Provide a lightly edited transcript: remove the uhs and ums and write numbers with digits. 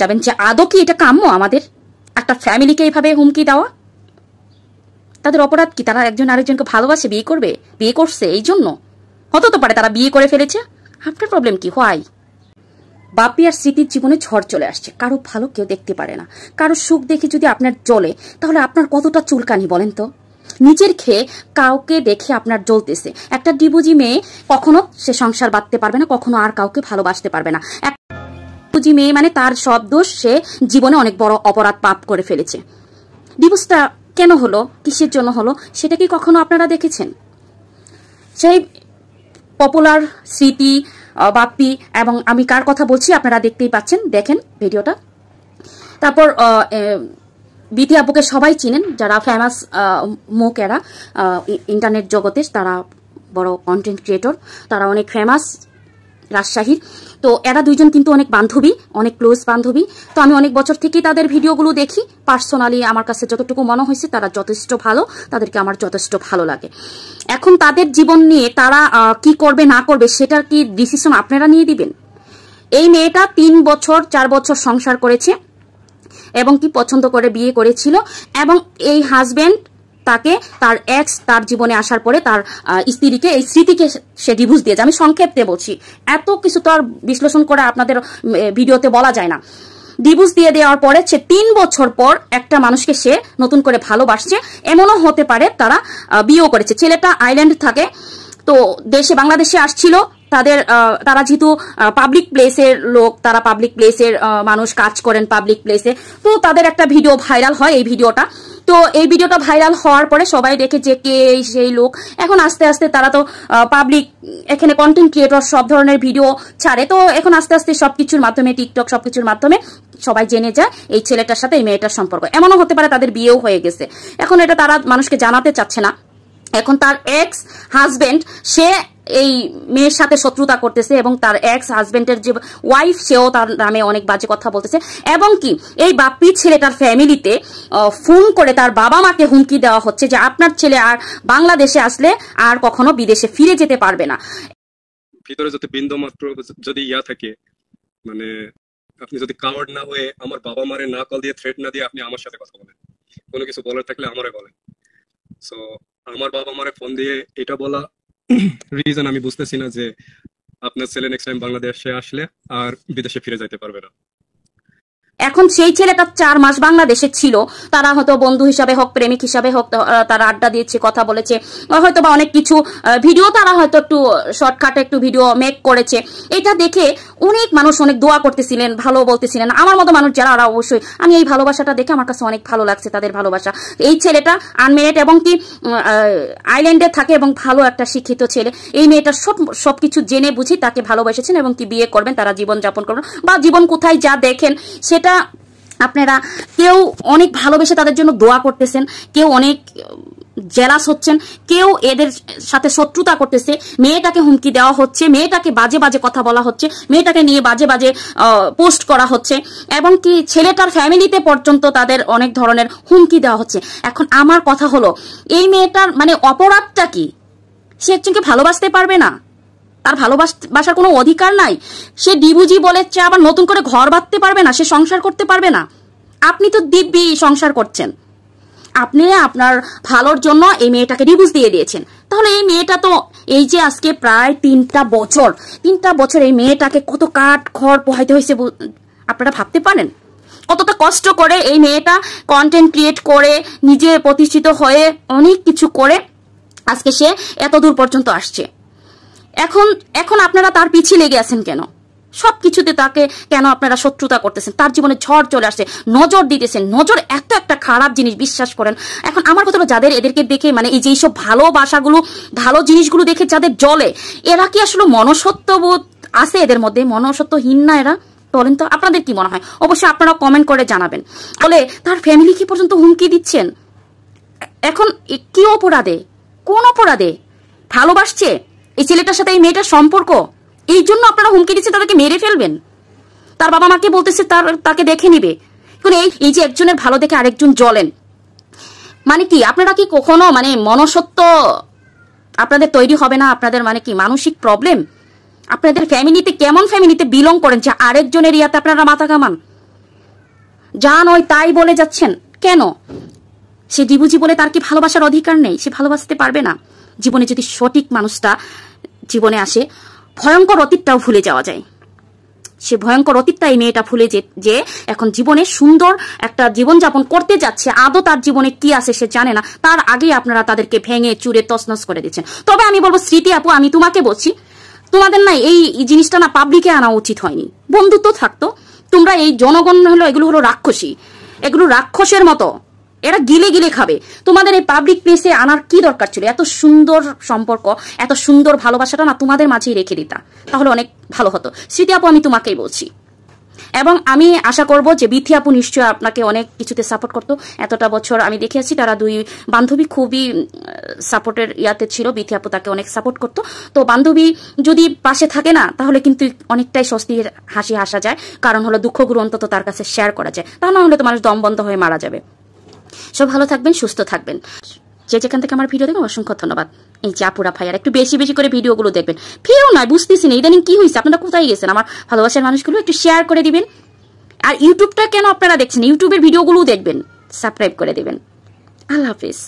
যাবেন যে আদৌ কি এটা কাম্য আমাদের একটা ফ্যামিলিকে এইভাবে হুমকি দেওয়া। তাদের অপরাধ কি? তারা একজন আরেকজনকে ভালোবাসে, বিয়ে করছে, এই জন্য হতে তো পারে তারা বিয়ে করে ফেলেছে। আপনার প্রবলেম কি? হোয়াই? বাপি আর স্মৃতির জীবনে ঝড় চলে আসছে, কারো ভালো কেউ দেখতে পারে না। কারো সুখ দেখে যদি আপনার জ্বলে, তাহলে আপনার কতটা চুলকানি বলেন তো। নিজের খেয়ে কাউকে দেখে আপনার জ্বলতেছে। একটা ডিভোর্সি মেয়ে কখনো সে সংসার বাঁধতে পারবে না, কখনো আর কাউকে ভালোবাসতে পারবে না। ডিভোর্সি মেয়ে মানে তার সব দোষ, সে জীবনে অনেক বড় অপরাধ পাপ করে ফেলেছে। ডিভোর্সটা কেন হলো, কিসের জন্য হলো, সেটা কি কখনো আপনারা দেখেছেন? সেই পপুলার স্মৃতি, বাপ্পি এবং আমি কার কথা বলছি আপনারা দেখতেই পাচ্ছেন, দেখেন ভিডিওটা। তারপর বিথি আপুকে সবাই চিনেন, যারা ফেমাস মুখ, এরা ইন্টারনেট জগতে তারা বড় কন্টেন্ট ক্রিয়েটর, তারা অনেক ফেমাস রাজশাহীর। তো এরা দুইজন কিন্তু অনেক বান্ধবী, অনেক ক্লোজ বান্ধবী। তো আমি অনেক বছর থেকেই তাদের ভিডিওগুলো দেখি। পার্সোনালি আমার কাছে যতটুকু মনে হয়েছে তারা যথেষ্ট ভালো, তাদেরকে আমার যথেষ্ট ভালো লাগে। এখন তাদের জীবন নিয়ে তারা কি করবে না করবে সেটার কি ডিসিশন আপনারা নিয়ে দিবেন? এই মেয়েটা 3 বছর 4 বছর সংসার করেছে এবং কি পছন্দ করে বিয়ে করেছিল, এবং এই হাজবেন্ড তাকে, তার এক্স তার জীবনে আসার পরে তার স্ত্রীকে, এই স্মৃতিকে সে ডিভোর্স দিয়েছে। আমি সংক্ষেপে বলছি, এত কিছু তো আর বিশ্লেষণ করে আপনাদের ভিডিওতে বলা যায় না। ডিভোর্স দিয়ে দেওয়ার পরে সে 3 বছর পর একটা মানুষকে সে নতুন করে ভালোবাসছে। এমনও হতে পারে তারা বিয়েও করেছে। ছেলেটা আইল্যান্ড থাকে, তো বাংলাদেশে আসছিল। তারা যেহেতু পাবলিক প্লেসের লোক, তারা পাবলিক প্লেসের মানুষ, কাজ করেন পাবলিক প্লেসে, তো তাদের একটা ভিডিও ভাইরাল হয়, এই ভিডিওটা। তো এই ভিডিওটা ভাইরাল হওয়ার পরে সবাই দেখে যে কে সেই লোক। এখন আস্তে আস্তে তারা তো পাবলিক, এখানে কন্টেন্ট ক্রিয়েটর সব ধরনের ভিডিও ছাড়ে, তো এখন আস্তে আস্তে সবকিছুর মাধ্যমে, টিকটক সবকিছুর মাধ্যমে সবাই জেনে যায় এই ছেলেটার সাথে এই মেয়েটার সম্পর্ক। এমনও হতে পারে তাদের বিয়েও হয়ে গেছে। এখন এটা তারা মানুষকে জানাতে চাচ্ছে না। এখন তার এক্স হাজবেন্ড সে এই মেয়ের সাথে শত্রুতা করতেছে, এবং তার এক্স হাজবেন্ডের যে ওয়াইফ, সেও তার নামে অনেক বাজে কথা বলতেছে। এবং কি এই বাপ্পি ছেলেটার ফ্যামিলিতে ফোন করে তার বাবা মাকে হুমকি দেওয়া হচ্ছে যে আপনার ছেলে আর বাংলাদেশে আসলে আর কখনো বিদেশে ফিরে যেতে পারবে না। ভিতরে যদি বিন্দু মাত্র যদি থাকে, মানে আপনি যদি কাওয়ার্ড না হয়ে আমার বাবা মারে না কল দিয়ে, থ্রেট না দিয়ে আপনি আমার সাথে কথা বলেন, কোনো কিছু বলার থাকলে আমারে বলেন। সো আমার বাবা মারে ফোন দিয়ে এটা বলা রিজন আমি বুঝতেছি না যে আপনার ছেলে নেক্সট টাইম বাংলাদেশে আসলে আর বিদেশে ফিরে যাইতে পারবে না। এখন সেই ছেলেটা 4 মাস বাংলাদেশে ছিল, তারা হয়তো বন্ধু হিসাবে হোক, প্রেমিক হিসাবে হোক, তারা আড্ডা দিয়েছে, কথা বলেছে, হয়তো বা অনেক কিছু ভিডিও তারা হয়তো একটু শর্টকাটে একটু ভিডিও মেক করেছে। এটা দেখে অনেক মানুষ অনেক দোয়া করতেছিলেন, ভালো বলতেছিলেন। আমার মতো মানুষ যারা, ওরা অবশ্যই, আমি এই ভালোবাসাটা দেখে আমার কাছে অনেক ভালো লাগছে, তাদের ভালোবাসা। এই ছেলেটা আনমেরিড এবং কি আইল্যান্ডে থাকে এবং ভালো একটা শিক্ষিত ছেলে। এই মেয়েটা সবকিছু জেনে বুঝি তাকে ভালোবেসেছেন এবং কি বিয়ে করবেন, তারা জীবন যাপন করবেন, বা জীবন কোথায় যা দেখেন সেটা আপনারা কেউ অনেক ভালোবেসে তাদের জন্য দোয়া করতেছেন, কেউ অনেক জেলাস হচ্ছেন, কেউ এদের সাথে শত্রুতা করতেছে। মেয়েটাকে হুমকি দেওয়া হচ্ছে, মেয়েটাকে বাজে বাজে কথা বলা হচ্ছে, মেয়েটাকে নিয়ে বাজে বাজে পোস্ট করা হচ্ছে, এবং কি ছেলেটার ফ্যামিলিতে পর্যন্ত তাদের অনেক ধরনের হুমকি দেওয়া হচ্ছে। এখন আমার কথা হলো, এই মেয়েটার মানে অপরাধটা কি? সে একজনকে ভালোবাসতে পারবে না, তার ভালোবাসার কোনো অধিকার নাই। সে ডিভোর্সি বলেছে, আবার নতুন করে ঘর বাঁধতে পারবে না, সে সংসার করতে পারবে না। আপনি তো দিব্যি সংসার করছেন, আপনি আপনার ভালোর জন্য এই মেয়েটাকে ডিভোর্স দিয়ে দিয়েছেন। তাহলে এই মেয়েটা তো এই যে আজকে প্রায় 3টা বছর এই মেয়েটাকে কত কাঠ খড় পোহাইতে হয়েছে আপনারা ভাবতে পারেন? কতটা কষ্ট করে এই মেয়েটা কন্টেন্ট ক্রিয়েট করে, নিজে প্রতিষ্ঠিত হয়ে, অনেক কিছু করে আজকে সে এত দূর পর্যন্ত আসছে। এখন আপনারা তার পিছিয়ে লেগে আছেন কেন? সবকিছুতে তাকে কেন আপনারা শত্রুতা করতেছেন? তার জীবনে ঝড় চলে আসছে, নজর দিতেছেন। নজর এত একটা খারাপ জিনিস, বিশ্বাস করেন। এখন আমার কথা হলো, যাদের এদেরকে দেখে, মানে এই যে এইসব ভালোবাসাগুলো, ভালো জিনিসগুলো দেখে যাদের জ্বলে, এরা কি আসলে মনসত্ত্ববোধ আছে এদের মধ্যে? মনসত্ত্বহীন না এরা? বলেন তো, আপনাদের কি মনে হয়? অবশ্যই আপনারা কমেন্ট করে জানাবেন। বলে তার ফ্যামিলি কি পর্যন্ত হুমকি দিচ্ছেন। এখন কি অপরাধে, কোন অপরাধে ভালোবাসছে এই ছেলেটার সাথে এই মেয়েটার সম্পর্ক? এই জন্য আপনারা হুমকি দিচ্ছে তাদেরকে মেরে ফেলবেন। তার বাবা মাকে বলতেছে তাকে দেখে নিবে। এই যে একজনের ভালো দেখে আরেকজন জ্বলেন, মানে কি আপনারা কি কখনো মানে মনসত্ব আপনাদের তৈরি হবে না? আপনাদের মানে কি মানসিক প্রবলেম? আপনাদের ফ্যামিলিতে কেমন ফ্যামিলিতে বিলং করেন যে আরেকজনের ইয়াতে আপনারা মাথা কামান? যা নয় তাই বলে যাচ্ছেন কেন? সে ডিবুজি বলে তার কি ভালোবাসার অধিকার নেই? সে ভালোবাসতে পারবে না? জীবনে যদি সঠিক মানুষটা জীবনে আসে, ভয়ঙ্কর অতীতটাও ভুলে যাওয়া যায়। সে ভয়ঙ্কর অতীতটা এই মেয়েটা ভুলে যে এখন জীবনে সুন্দর একটা জীবনযাপন করতে যাচ্ছে, আদৌ তার জীবনে কি আছে সে জানে না, তার আগেই আপনারা তাদেরকে ভেঙে চুরে তছনছ করে দিচ্ছেন। তবে আমি বলবো স্মৃতি আপু, আমি তোমাকে বলছি, তোমাদের না এই জিনিসটা না পাবলিকে আনা উচিত হয়নি। বন্ধুত্ব থাকতো, তোমরা এই জনগণ হলো এগুলো হলো রাক্ষসী, এগুলো রাক্ষসের মতো, এরা গিলে গিলে খাবে। তোমাদের এই পাবলিক প্লেসে আনার কি দরকার ছিল? এত সুন্দর সম্পর্ক, এত সুন্দর ভালোবাসাটা না তোমাদের মাঝেই রেখে দিতা, তাহলে অনেক ভালো হতো। স্মৃতি আপু আমি তোমাকেই বলছি, এবং আমি আশা করব যে বিথি আপু নিশ্চয় আপনাকে অনেক কিছুতে সাপোর্ট করতো। এতটা বছর আমি দেখেছি তারা দুই বান্ধবী খুবই সাপোর্টের ইয়াতে ছিল, বিথি আপু তাকে অনেক সাপোর্ট করতো। তো বান্ধবী যদি পাশে থাকে না, তাহলে কিন্তু অনেকটাই স্বস্তির হাসি হাসা যায়, কারণ হলো দুঃখগুলো অন্তত তার কাছে শেয়ার করা যায়, তা না হলে তো মানুষ দম বন্ধ হয়ে মারা যাবে। সব ভালো থাকবেন, সুস্থ থাকবেন। যে যেখান থেকে আমার ভিডিও দেখবেন অসংখ্য ধন্যবাদ। এই যে আপুরা ভাইয়ার একটু বেশি বেশি করে ভিডিওগুলো দেখবেন। ফিরেও নয়, বুঝতেছি না ইদানিং কি হয়েছে, আপনারা কোথায় গেছেন? আমার ভালোবাসার মানুষগুলো একটু শেয়ার করে দিবেন। আর ইউটিউবটা কেন আপনারা দেখছেন, ইউটিউবের ভিডিওগুলোও দেখবেন, সাবস্ক্রাইব করে দিবেন। আল্লাহ হাফিজ।